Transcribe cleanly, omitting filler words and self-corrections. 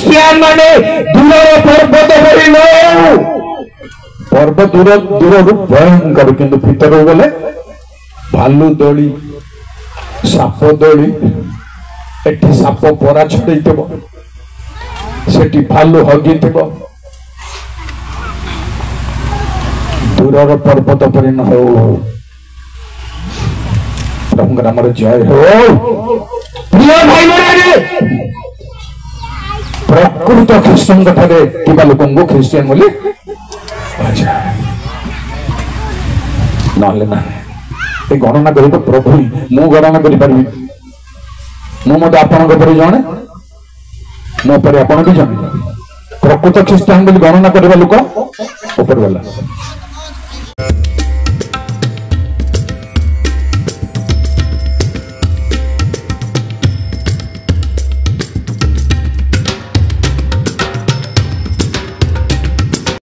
Christian ମାନେ ଦୂରର ପର୍ବତ ପରି ନଉ। पर्वत दूर दूर भयंकर किंतु भीतर गले भालू दौड़ी साप दौड़ी एठी साप परा छड़े सेठी भालू हगी दूर पर्वत पर न हो। प्रभु नाम जय हो। प्रिय भाई बहन प्रकृत ख्रीष्टान ठारे किबा लोक ख्रीस्टियन बोली नहले ना गणना कर प्रभु मु गणना करि मु मत आपण जड़े मो पर आपण भी जड़े प्रकृत ख्रीष्टान गणना करवा लोक ऊपर वाला